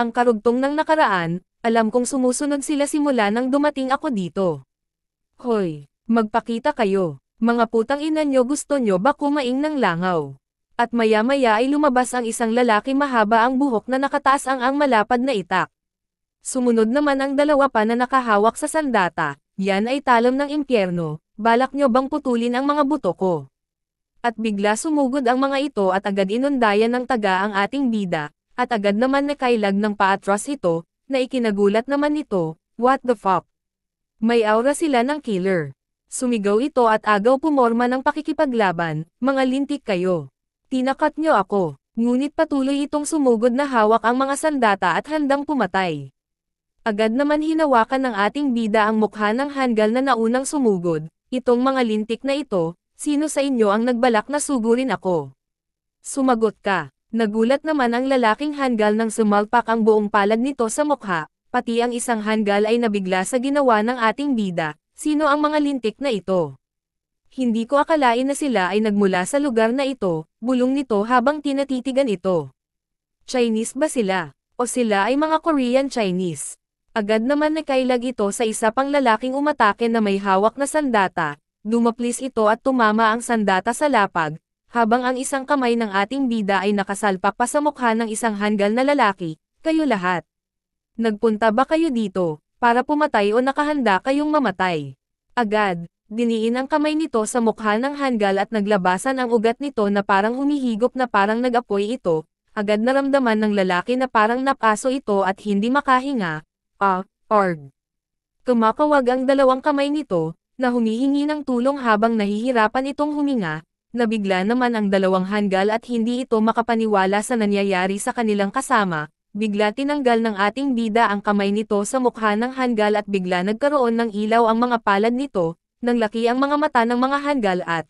Ang karugtong ng nakaraan, alam kong sumusunod sila simula nang dumating ako dito. Hoy, magpakita kayo. Mga putang ina nyo, gusto nyo ba kumaing ng langaw? At maya-maya ay lumabas ang isang lalaki, mahaba ang buhok na nakataas ang malapad na itak. Sumunod naman ang dalawa pa na nakahawak sa sandata. Yan ay talam ng impyerno. Balak nyo bang putulin ang mga buto ko? At bigla sumugod ang mga ito at agad inundayan ng taga ang ating bida, at agad naman nakailag ng paatras ito, na ikinagulat naman nito, what the fuck? May aura sila ng killer. Sumigaw ito at agaw pumorma ng pakikipaglaban, mga lintik kayo. Tinakat nyo ako, ngunit patuloy itong sumugod na hawak ang mga sandata at handang pumatay. Agad naman hinawakan ng ating bida ang mukha ng hanggal na naunang sumugod, itong mga lintik na ito, sino sa inyo ang nagbalak na sugurin ako? Sumagot ka. Nagulat naman ang lalaking hanggal nang sumalpak ang buong palad nito sa mukha, pati ang isang hanggal ay nabigla sa ginawa ng ating bida. Sino ang mga lintik na ito? Hindi ko akalain na sila ay nagmula sa lugar na ito, bulong nito habang tinatitigan ito. Chinese ba sila? O sila ay mga Korean Chinese? Agad naman nakailag ito sa isa pang lalaking umatake na may hawak na sandata, dumaplis ito at tumama ang sandata sa lapag, habang ang isang kamay ng ating bida ay nakasalpak pa sa mukha ng isang hanggal na lalaki, kayo lahat. Nagpunta ba kayo dito, para pumatay o nakahanda kayong mamatay? Agad, diniin ang kamay nito sa mukha ng hanggal at naglabasan ang ugat nito na parang humihigop na parang nag-apoy ito, agad naramdaman ng lalaki na parang napaso ito at hindi makahinga, org. Kumakawag ang dalawang kamay nito, na humihingi ng tulong habang nahihirapan itong huminga, nabigla naman ang dalawang hanggal at hindi ito makapaniwala sa nangyayari sa kanilang kasama. Bigla tinanggal ng ating bida ang kamay nito sa mukha ng hanggal at bigla nagkaroon ng ilaw ang mga palad nito, nang laki ang mga mata ng mga hanggal at,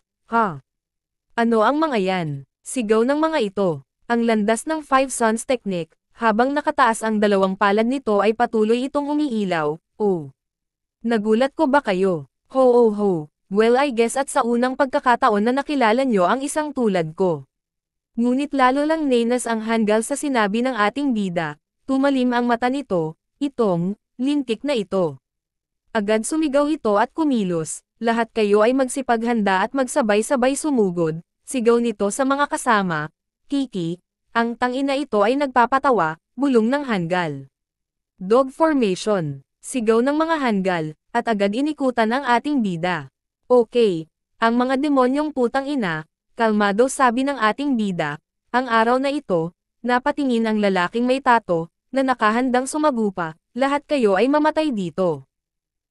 ano ang mga yan? Sigaw ng mga ito. Ang landas ng Five Sons Technique, habang nakataas ang dalawang palad nito ay patuloy itong umiilaw, Nagulat ko ba kayo? Ho. Well, I guess at sa unang pagkakataon na nakilala nyo ang isang tulad ko. Ngunit lalo lang nenas ang hanggal sa sinabi ng ating bida, tumalim ang mata nito, itong, lintik na ito. Agad sumigaw ito at kumilos, lahat kayo ay magsipaghanda at magsabay-sabay sumugod, sigaw nito sa mga kasama, Kiki, ang tangina ito ay nagpapatawa, bulong ng hanggal. Dog formation, sigaw ng mga hanggal, at agad inikutan ang ating bida. Okay, ang mga demonyong putang ina, kalmado sabi ng ating bida, ang araw na ito, napatingin ang lalaking may tato, na nakahandang sumagupa, lahat kayo ay mamatay dito.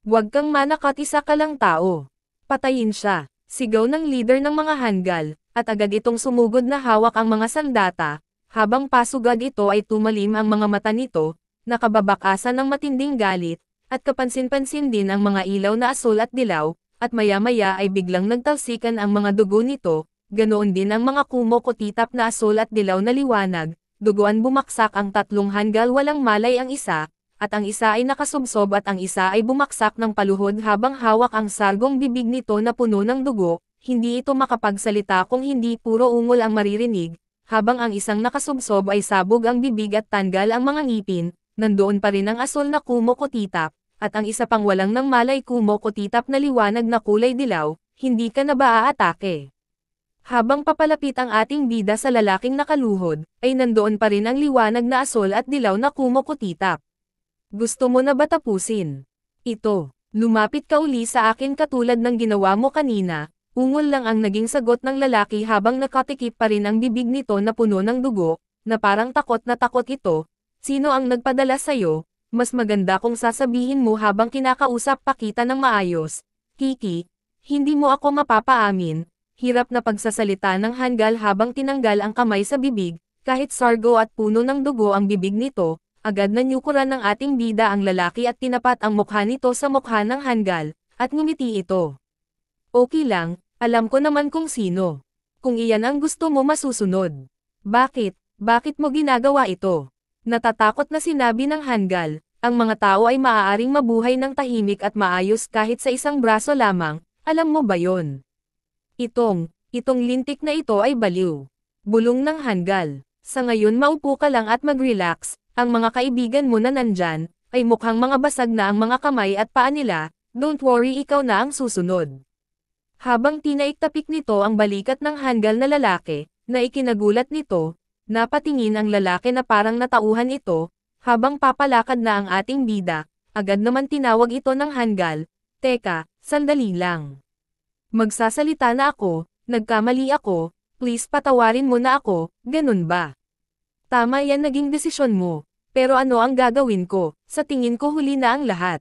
Huwag kang manakot, isa ka lang tao. Patayin siya, sigaw ng leader ng mga hanggal, at agad itong sumugod na hawak ang mga sandata, habang pasugad ito ay tumalim ang mga mata nito, nakababakasan ng matinding galit, at kapansin-pansin din ang mga ilaw na asul at dilaw, at maya-maya ay biglang nagtalsikan ang mga dugo nito. Ganoon din ang mga kumok o titap na asul at dilaw na liwanag, duguan bumaksak ang tatlong hanggal, walang malay ang isa, at ang isa ay nakasubsob at ang isa ay bumaksak ng paluhod habang hawak ang sargong bibig nito na puno ng dugo, hindi ito makapagsalita kung hindi puro ungol ang maririnig, habang ang isang nakasubsob ay sabog ang bibig at tanggal ang mga ngipin, nandoon pa rin ang asul na kumok o titap, at ang isa pang walang nang malay kumok o titap na liwanag na kulay dilaw, hindi ka na ba aatake? Habang papalapit ang ating bida sa lalaking nakaluhod, ay nandoon pa rin ang liwanag na asul at dilaw na kumok o titap. Gusto mo na ba tapusin? Ito, lumapit ka uli sa akin katulad ng ginawa mo kanina, ungol lang ang naging sagot ng lalaki habang nakatikip pa rin ang bibig nito na puno ng dugo, na parang takot na takot ito. Sino ang nagpadala sa'yo? Mas maganda kung sasabihin mo habang kinakausap pa kita ng maayos. Kiki, hindi mo ako mapapaamin. Hirap na pagsasalita ng hanggal habang tinanggal ang kamay sa bibig, kahit sargo at puno ng dugo ang bibig nito, agad na nyukuran ng ating bida ang lalaki at tinapat ang mukha nito sa mukha ng hanggal, at ngumiti ito. Okay lang, alam ko naman kung sino. Kung iyan ang gusto mo masusunod. Bakit? Bakit mo ginagawa ito? Natatakot na sinabi ng hanggal, ang mga tao ay maaaring mabuhay ng tahimik at maayos kahit sa isang braso lamang, alam mo ba yon? Itong lintik na ito ay baliw. Bulong ng hanggal. Sa ngayon maupo ka lang at mag-relax, ang mga kaibigan mo na nandyan, ay mukhang mga basag na ang mga kamay at paa nila, don't worry ikaw na ang susunod. Habang tinaiktapik nito ang balikat ng hanggal na lalaki, na ikinagulat nito, napatingin ang lalaki na parang natauhan ito, habang papalakad na ang ating bida, agad naman tinawag ito ng hanggal, teka, sandali lang. Magsasalita na ako, nagkamali ako, please patawarin mo na ako, ganun ba? Tama yan naging desisyon mo, pero ano ang gagawin ko, sa tingin ko huli na ang lahat.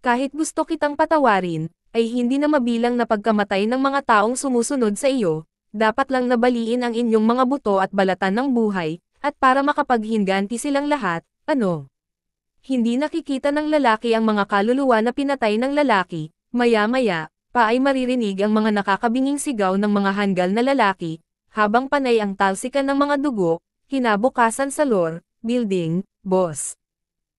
Kahit gusto kitang patawarin, ay hindi na mabilang na pagkamatay ng mga taong sumusunod sa iyo, dapat lang nabaliin ang inyong mga buto at balatan ng buhay, at para makapaghinganti silang lahat, ano? Hindi nakikita ng lalaki ang mga kaluluwa na pinatay ng lalaki, maya-maya, pa ay maririnig ang mga nakakabinging sigaw ng mga hanggal na lalaki, habang panay ang talsikan ng mga dugo, kinabukasan sa lore, building, boss.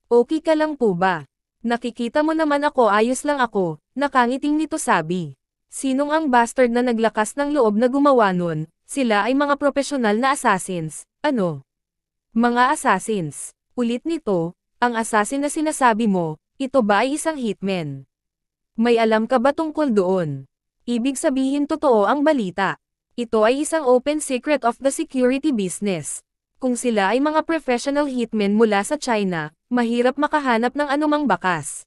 Okay ka lang po ba? Nakikita mo naman ako ayos lang ako, nakangiting nito sabi. Sinong ang bastard na naglakas ng loob na gumawa nun? Sila ay mga profesional na assassins, ano? Mga assassins. Ulit nito, ang assassin na sinasabi mo, ito ba ay isang hitman? May alam ka ba tungkol doon? Ibig sabihin totoo ang balita. Ito ay isang open secret of the security business. Kung sila ay mga professional hitmen mula sa China, mahirap makahanap ng anumang bakas.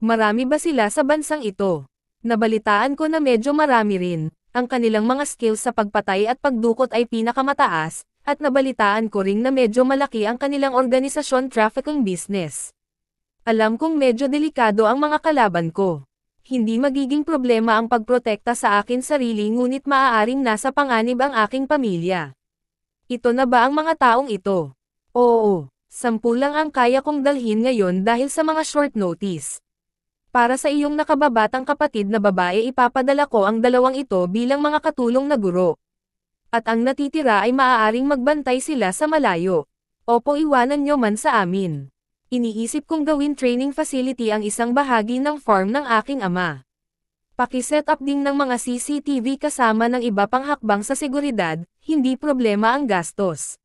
Marami ba sila sa bansang ito? Nabalitaan ko na medyo marami rin, ang kanilang mga skills sa pagpatay at pagdukot ay pinakamataas, at nabalitaan ko ring na medyo malaki ang kanilang organisasyon trafficking business. Alam kong medyo delikado ang mga kalaban ko. Hindi magiging problema ang pagprotekta sa akin sarili ngunit maaaring nasa panganib ang aking pamilya. Ito na ba ang mga taong ito? Oo, 10 lang ang kaya kong dalhin ngayon dahil sa mga short notice. Para sa iyong nakababatang kapatid na babae ipapadala ko ang 2 ito bilang mga katulong na guro. At ang natitira ay maaaring magbantay sila sa malayo. Opo iwanan nyo man sa amin. Iniisip kong gawin training facility ang isang bahagi ng farm ng aking ama. Pakiset up din ng mga CCTV kasama ng iba pang hakbang sa seguridad, hindi problema ang gastos.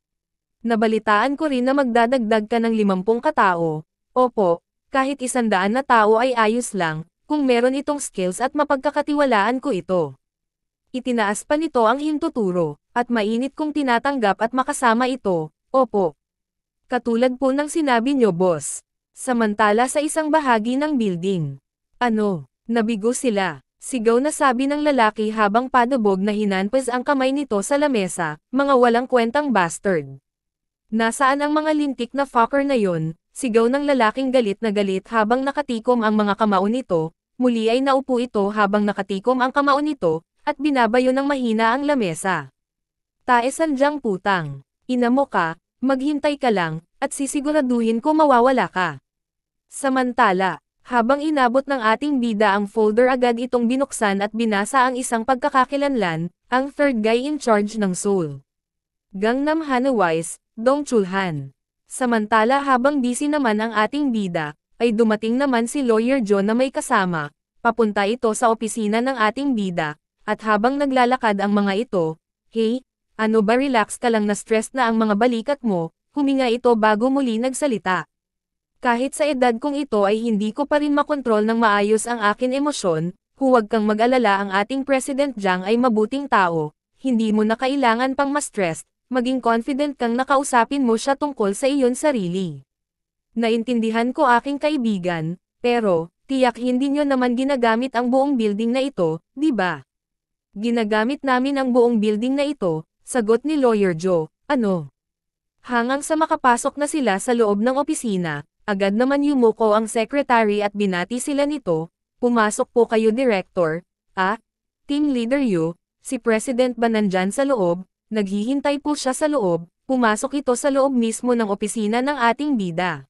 Nabalitaan ko rin na magdadagdag ka ng 50 katao. Opo, kahit 100 na tao ay ayos lang, kung meron itong skills at mapagkakatiwalaan ko ito. Itinaas pa nito ang hintuturo, at mainit kong tinatanggap at makasama ito, opo. Katulad po ng sinabi nyo boss. Samantala sa isang bahagi ng building. Ano? Nabigo sila. Sigaw na sabi ng lalaki habang padabog na hinanpas ang kamay nito sa lamesa, mga walang kwentang bastard. Nasaan ang mga lintik na fucker na yon? Sigaw ng lalaking galit na galit habang nakatikom ang mga kamao nito, muli ay naupo ito habang nakatikom ang kamao nito, at binabayo ng mahina ang lamesa. Taesandyang putang. Ina mo ka, maghintay ka lang, at sisiguraduhin ko mawawala ka. Samantala, habang inabot ng ating bida ang folder agad itong binuksan at binasa ang isang pagkakakilanlan, ang third guy in charge ng Seoul. Gangnam Hanawise, Dong Chulhan. Samantala habang busy naman ang ating bida, ay dumating naman si Lawyer John na may kasama, papunta ito sa opisina ng ating bida, at habang naglalakad ang mga ito, hey, ano ba relax ka lang na stress na ang mga balikat mo, huminga ito bago muli nagsalita. Kahit sa edad kong ito ay hindi ko pa rin makontrol ng maayos ang akin emosyon, huwag kang mag-alala ang ating President Jiang ay mabuting tao, hindi mo na kailangan pang ma-stress, maging confident kang nakausapin mo siya tungkol sa iyon sarili. Naintindihan ko aking kaibigan, pero, tiyak hindi nyo naman ginagamit ang buong building na ito, di ba? Ginagamit namin ang buong building na ito, sagot ni Lawyer Joe, ano? Hangang sa makapasok na sila sa loob ng opisina, agad naman yumuko ang secretary at binati sila nito, pumasok po kayo director, team leader you, si President ba nandyan sa loob, naghihintay po siya sa loob, pumasok ito sa loob mismo ng opisina ng ating bida.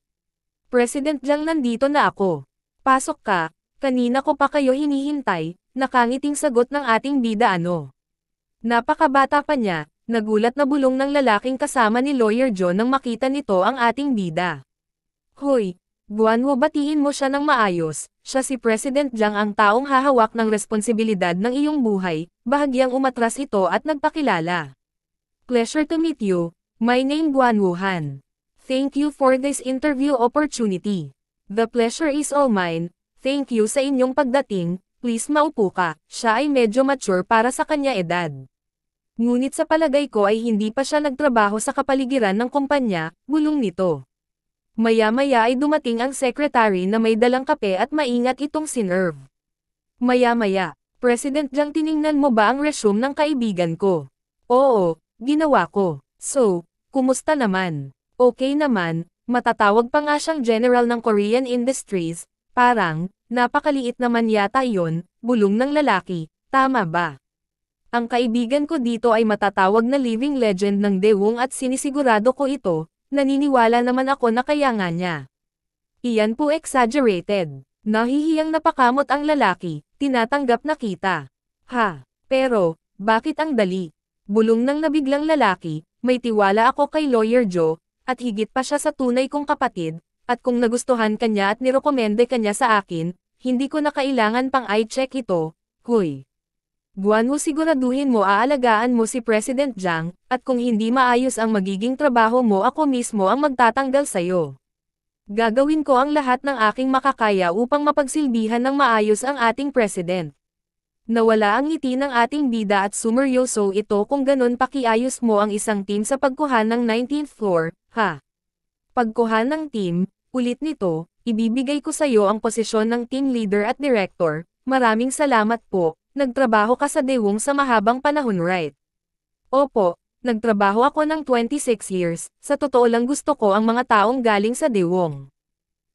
President Jiang nandito na ako. Pasok ka, kanina ko pa kayo hinihintay, nakangiting sagot ng ating bida ano. Napakabata pa niya, nagulat na bulong ng lalaking kasama ni Lawyer John nang makita nito ang ating bida. Hoy, Guanwo batiin mo siya ng maayos, siya si President Jiang ang taong hahawak ng responsibilidad ng iyong buhay, bahagyang umatras ito at nagpakilala. Pleasure to meet you, my name Guanwo Han. Thank you for this interview opportunity. The pleasure is all mine. Thank you sa inyong pagdating. Please maupo ka. Siya ay medyo mature para sa kanya edad. Ngunit sa palagay ko ay hindi pa siya nagtrabaho sa kapaligiran ng kumpanya, bulong nito. Maya-maya ay dumating ang secretary na may dalang kape at maingat itong sinerve. Maya-maya, President Jiang, tiningnan mo ba ang resume ng kaibigan ko? Oo, ginawa ko. So, kumusta naman? Okay naman, matatawag pa nga siyang general ng Korean Industries, parang, napakaliit naman yata yon, bulong ng lalaki, tama ba? Ang kaibigan ko dito ay matatawag na living legend ng Daewoo at sinisigurado ko ito, naniniwala naman ako na kaya nga niya. Iyan po exaggerated. Nahihiyang napakamot ang lalaki, tinatanggap na kita. Ha, pero, bakit ang dali? Bulong ng nabiglang lalaki, may tiwala ako kay Lawyer Joe, at higit pa siya sa tunay kong kapatid, at kung nagustuhan kanya at nirekomende kanya sa akin, hindi ko na kailangan pang i-check ito, huy. Guanwo, siguraduhin mo aalagaan mo si President Jiang, at kung hindi maayos ang magiging trabaho mo, ako mismo ang magtatanggal sayo. Gagawin ko ang lahat ng aking makakaya upang mapagsilbihan ng maayos ang ating president. Nawala ang ngiti ng ating bida at sumeryoso ito. Kung ganon, pakiayos mo ang isang team sa pagkuhan ng 19th floor, ha? Pagkuhan ng team, ulit nito, ibibigay ko sa iyo ang posisyon ng team leader at director. Maraming salamat po, nagtrabaho ka sa Daewoo sa mahabang panahon, right? Opo. Nagtrabaho ako ng 26 years, sa totoo lang gusto ko ang mga taong galing sa Daewoo.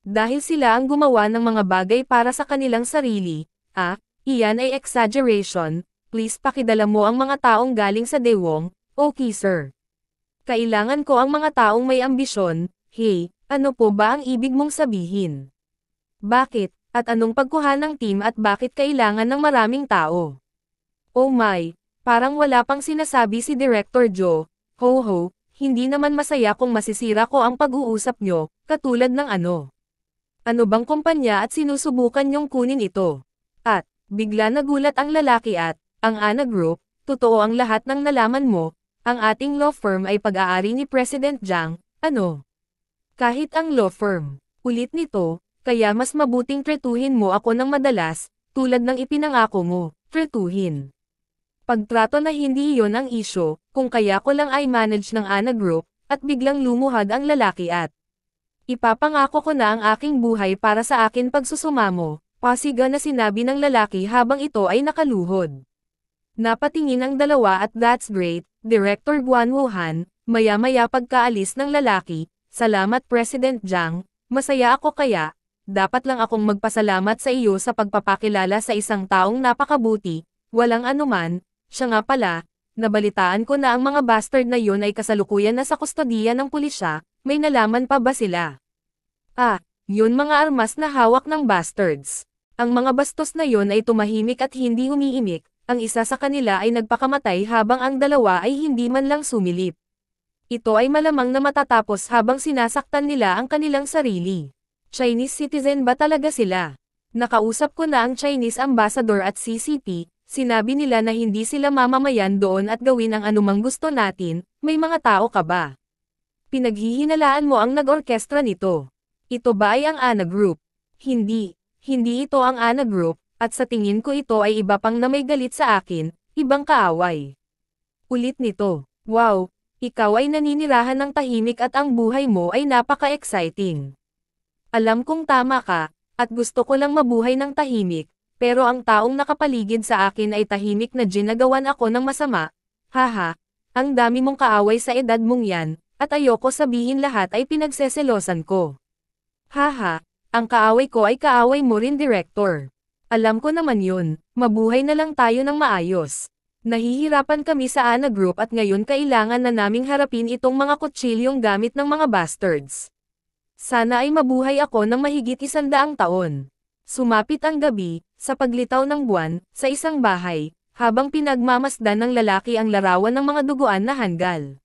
Dahil sila ang gumawa ng mga bagay para sa kanilang sarili, iyan ay exaggeration, please pakidala mo ang mga taong galing sa Daewoo, okay sir. Kailangan ko ang mga taong may ambisyon, hey, ano po ba ang ibig mong sabihin? Bakit, at anong pagkuha ng team at bakit kailangan ng maraming tao? Oh my! Parang wala pang sinasabi si Director Joe, ho, hindi naman masaya kung masisira ko ang pag-uusap nyo, katulad ng ano. Ano bang kumpanya at sinusubukan nyong kunin ito? At, bigla nagulat ang lalaki at, ang Ana Group, totoo ang lahat ng nalaman mo, ang ating law firm ay pag-aari ni President Jiang, ano? Kahit ang law firm, ulit nito, kaya mas mabuting tretuhin mo ako ng madalas, tulad ng ipinangako mo, tretuhin. Pagtrato na hindi iyon ang isyo, kung kaya ko lang ay manage ng Ana Group, at biglang lumuhad ang lalaki at ipapangako ko na ang aking buhay para sa akin pagsusumamo, pasiga na sinabi ng lalaki habang ito ay nakaluhod. Napatingin ang dalawa at that's great, Director Guanwo Han, maya-maya pagkaalis ng lalaki, salamat President Jiang, masaya ako kaya, dapat lang akong magpasalamat sa iyo sa pagpapakilala sa isang taong napakabuti, walang anuman. Siya nga pala, nabalitaan ko na ang mga bastard na yun ay kasalukuyan na sa kustodiya ng pulisya, may nalaman pa ba sila? Yun mga armas na hawak ng bastards. Ang mga bastos na yun ay tumahimik at hindi umiimik, ang isa sa kanila ay nagpakamatay habang ang dalawa ay hindi man lang sumilip. Ito ay malamang na matatapos habang sinasaktan nila ang kanilang sarili. Chinese citizen ba talaga sila? Nakausap ko na ang Chinese ambassador at CCP, sinabi nila na hindi sila mamamayan doon at gawin ang anumang gusto natin, may mga tao ka ba? Pinaghihinalaan mo ang nag-orkestra nito. Ito ba ay ang Ana Group? Hindi ito ang Ana Group, at sa tingin ko ito ay iba pang na may galit sa akin, ibang kaaway. Ulit nito, wow, ikaw ay naninirahan ng tahimik at ang buhay mo ay napaka-exciting. Alam kong tama ka, at gusto ko lang mabuhay ng tahimik. Pero ang taong nakapaligid sa akin ay tahimik na ginagawan ako ng masama. Haha, ang dami mong kaaway sa edad mong yan, at ayoko sabihin lahat ay pinagseselosan ko. Haha, ang kaaway ko ay kaaway mo rin, Director. Alam ko naman yun, mabuhay na lang tayo ng maayos. Nahihirapan kami sa Ana Group at ngayon kailangan na naming harapin itong mga kutsilyong gamit ng mga bastards. Sana ay mabuhay ako ng mahigit 100 taon. Sumapit ang gabi, sa paglitaw ng buwan, sa isang bahay, habang pinagmamasdan ng lalaki ang larawan ng mga duguan na hanggal.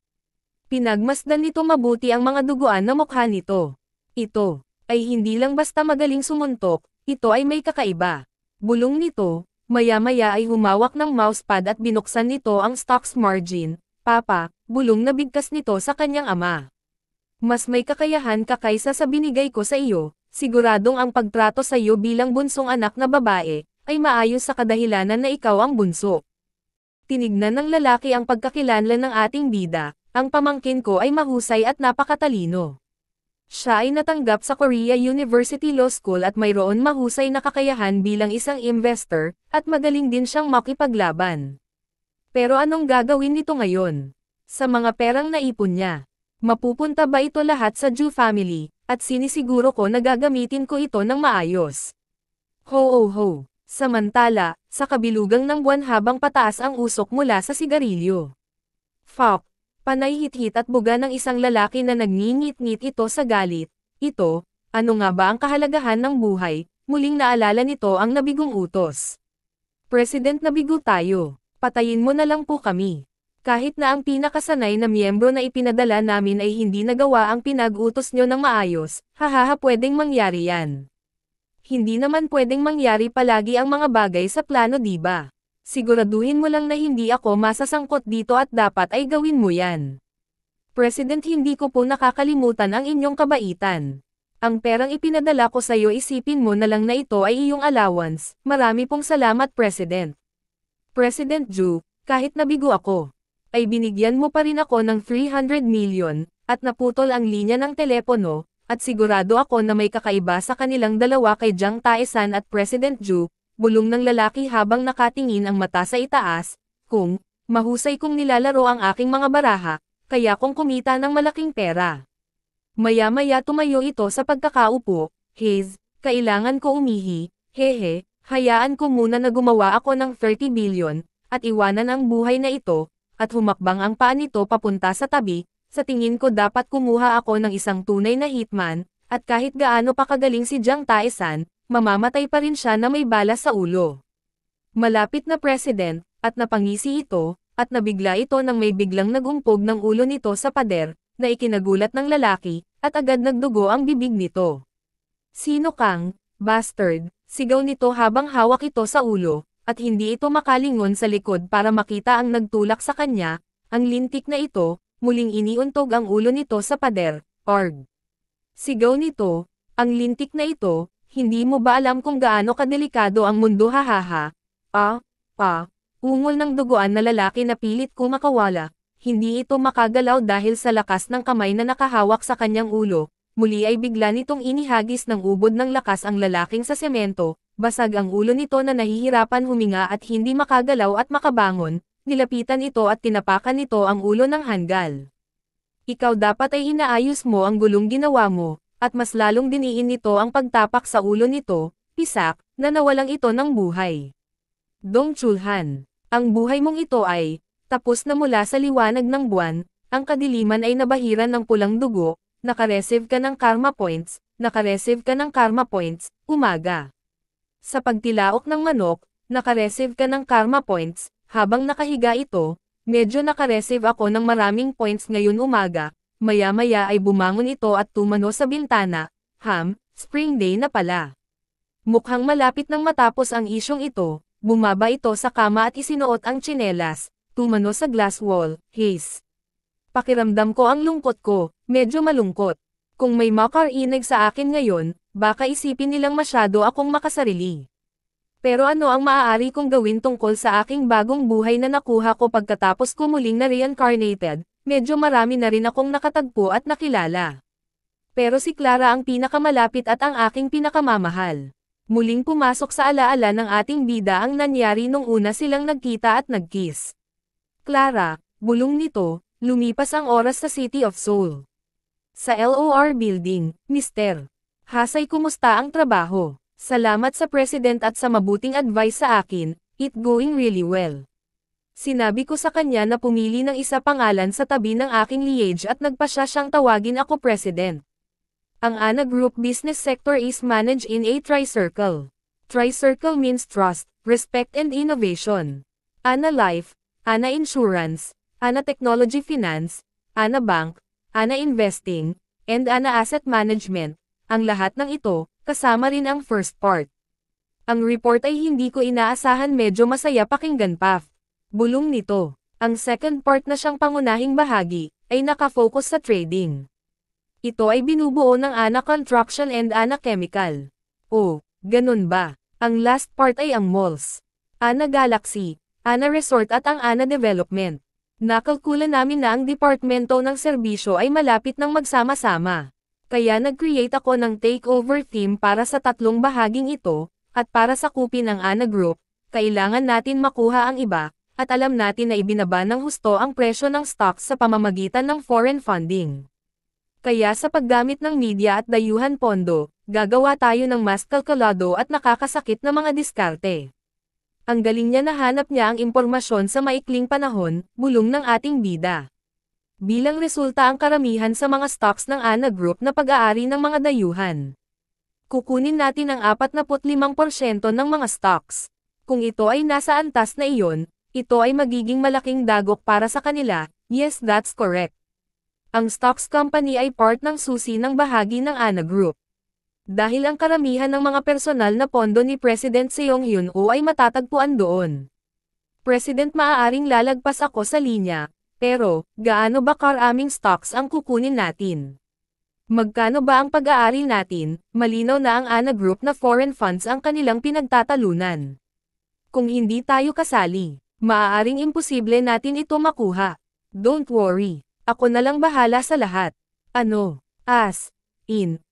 Pinagmasdan nito mabuti ang mga duguan na mukha nito. Ito, ay hindi lang basta magaling sumuntok, ito ay may kakaiba. Bulong nito, maya-maya ay humawak ng mousepad at binuksan nito ang stocks margin. Papa, bulong na bigkas nito sa kanyang ama. Mas may kakayahan ka kaysa sa binigay ko sa iyo, siguradong ang pagtrato sa iyo bilang bunsong anak na babae, ay maayos sa kadahilanan na ikaw ang bunso. Tinignan ng lalaki ang pagkakilanlan ng ating bida, ang pamangkin ko ay mahusay at napakatalino. Siya ay natanggap sa Korea University Law School at mayroon mahusay na kakayahan bilang isang investor, at magaling din siyang makipaglaban. Pero anong gagawin nito ngayon? Sa mga perang naipon niya, mapupunta ba ito lahat sa Ju family, at sinisiguro ko na gagamitin ko ito ng maayos. Ho. Samantala, sa kabilugang ng buwan habang pataas ang usok mula sa sigarilyo. Fuck! Panay hit-hit at buga ng isang lalaki na nagngingit-ngit ito sa galit. Ito, ano nga ba ang kahalagahan ng buhay? Muling naalala nito ang nabigong utos. President, nabigo tayo. Patayin mo na lang po kami. Kahit na ang pinakasanay na miyembro na ipinadala namin ay hindi nagawa ang pinag-utos nyo ng maayos, hahaha, pwedeng mangyari yan. Hindi naman pwedeng mangyari palagi ang mga bagay sa plano, diba? Siguraduhin mo lang na hindi ako masasangkot dito at dapat ay gawin mo yan. President, hindi ko po nakakalimutan ang inyong kabaitan. Ang perang ipinadala ko sa iyo, isipin mo na lang na ito ay iyong allowance. Marami pong salamat, President. President Ju, kahit nabigo ako, ay binigyan mo pa rin ako ng 300 million, at naputol ang linya ng telepono, at sigurado ako na may kakaiba sa kanilang dalawa kay Jiang Taesan at President Ju, bulong ng lalaki habang nakatingin ang mata sa itaas, kung, mahusay kong nilalaro ang aking mga baraha, kaya kong kumita ng malaking pera. Maya-maya tumayo ito sa pagkakaupo, kailangan ko umihi, hehe, hayaan ko muna na gumawa ako ng 30 billion, at iwanan ang buhay na ito, at humakbang ang paa nito papunta sa tabi. Sa tingin ko dapat kumuha ako ng isang tunay na hitman, at kahit gaano pa kagaling si Jiang Taesan, mamamatay pa rin siya na may bala sa ulo. Malapit na President, at napangisi ito, at nabigla ito nang may biglang nagumpog ng ulo nito sa pader, na ikinagulat ng lalaki, at agad nagdugo ang bibig nito. Sino kang, bastard? Sigaw nito habang hawak ito sa ulo, at hindi ito makalingon sa likod para makita ang nagtulak sa kanya, ang lintik na ito. Muling iniuntog ang ulo nito sa pader, org. Sigaw nito, ang lintik na ito, hindi mo ba alam kung gaano kadelikado ang mundo, hahaha? Ungol ng duguan na lalaki na pilit kumakawala, hindi ito makagalaw dahil sa lakas ng kamay na nakahawak sa kanyang ulo, muli ay bigla nitong inihagis ng ubod ng lakas ang lalaking sa semento, basag ang ulo nito na nahihirapan huminga at hindi makagalaw at makabangon. Nilapitan ito at tinapakan nito ang ulo ng hanggal. Ikaw dapat ay inaayos mo ang gulong ginawa mo, at mas lalong diniin nito ang pagtapak sa ulo nito, pisak, na nawalang ito ng buhay. Dong Chulhan, ang buhay mong ito ay, tapos na mula sa liwanag ng buwan, ang kadiliman ay nabahiran ng pulang dugo, nakareceive ka ng karma points, umaga. Sa pagtilaok ng manok, nakareceive ka ng karma points. Habang nakahiga ito, medyo nakareceive ako ng maraming points ngayon umaga, maya-maya ay bumangon ito at tumano sa bintana, spring day na pala. Mukhang malapit nang matapos ang isyong ito, bumaba ito sa kama at isinuot ang tsinelas, tumano sa glass wall, Pakiramdam ko ang lungkot ko, medyo malungkot. Kung may makarinig sa akin ngayon, baka isipin nilang masyado akong makasarili. Pero ano ang maaari kong gawin tungkol sa aking bagong buhay na nakuha ko pagkatapos ko muling na reincarnated? Medyo marami na rin akong nakatagpo at nakilala. Pero si Clara ang pinakamalapit at ang aking pinakamamahal. Muling pumasok sa alaala ng ating bida ang nangyari nung una silang nagkita at nagkiss. Clara, bulong nito, lumipas ang oras sa City of Seoul. Sa LOR Building, Mr. Hasay, kumusta ang trabaho? Salamat sa President at sa mabuting advice sa akin, it going really well. Sinabi ko sa kanya na pumili ng isa pangalan sa tabi ng aking liege at nagpasya siyang tawagin ako President. Ang ANA Group business sector is managed in a tri-circle. Tri-circle means trust, respect and innovation. ANA Life, ANA Insurance, ANA Technology Finance, ANA Bank, ANA Investing, and ANA Asset Management. Ang lahat ng ito, kasama rin ang first part. Ang report ay hindi ko inaasahan, medyo masaya pakinggan pa. Bulong nito, ang second part na siyang pangunahing bahagi, ay nakafocus sa trading. Ito ay binubuo ng Ana Construction and Ana Chemical. Oh, ganun ba? Ang last part ay ang malls. Ana Galaxy, Ana Resort at ang Ana Development. Nakalkula namin na ang departmento ng serbisyo ay malapit ng magsama-sama. Kaya nag-create ako ng takeover theme para sa tatlong bahaging ito, at para sakupin ang Ana Group, kailangan natin makuha ang iba, at alam natin na ibinaba ng husto ang presyo ng stocks sa pamamagitan ng foreign funding. Kaya sa paggamit ng media at dayuhan pondo, gagawa tayo ng mas kalkulado at nakakasakit na mga diskarte. Ang galing niya, nahanap niya ang impormasyon sa maikling panahon, bulong ng ating bida. Bilang resulta ang karamihan sa mga stocks ng Ana Group na pag-aari ng mga dayuhan. Kukunin natin ang 45% ng mga stocks. Kung ito ay nasa antas na iyon, ito ay magiging malaking dagok para sa kanila. Yes, that's correct. Ang stocks company ay part ng susi ng bahagi ng Ana Group. Dahil ang karamihan ng mga personal na pondo ni President Seong Hyun-woo ay matatagpuan doon. President, maaaring lalagpas ako sa linya, pero, gaano ba karaming stocks ang kukunin natin? Magkano ba ang pag-aari natin? Malinaw na ang Ana Group na foreign funds ang kanilang pinagtatalunan. Kung hindi tayo kasali, maaaring imposible natin ito makuha. Don't worry, ako na lang bahala sa lahat. Ano?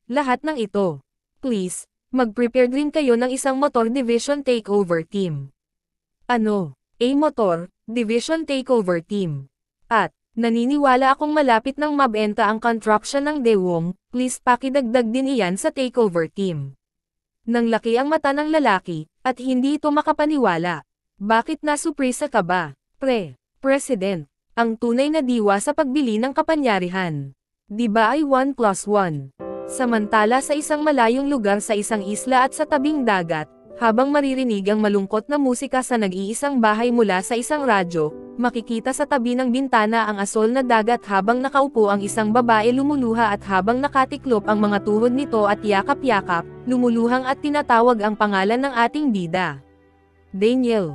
Lahat ng ito. Please, mag-prepare din kayo ng isang motor division takeover team. Ano? Motor division takeover team. At, naniniwala akong malapit nang mabenta ang construction ng Daewoo, please pakidagdag din iyan sa takeover team. Nang laki ang mata ng lalaki, at hindi ito makapaniwala. Bakit nasuprisa ka ba, President? Ang tunay na diwa sa pagbili ng kapangyarihan. Di ba ay 1+1? Samantala sa isang malayong lugar sa isang isla at sa tabing dagat, habang maririnig ang malungkot na musika sa nag-iisang bahay mula sa isang radyo, makikita sa tabi ng bintana ang asol na dagat habang nakaupo ang isang babae lumuluha at habang nakatiklop ang mga tuhod nito at yakap-yakap, lumuluhang at tinatawag ang pangalan ng ating bida. Daniel.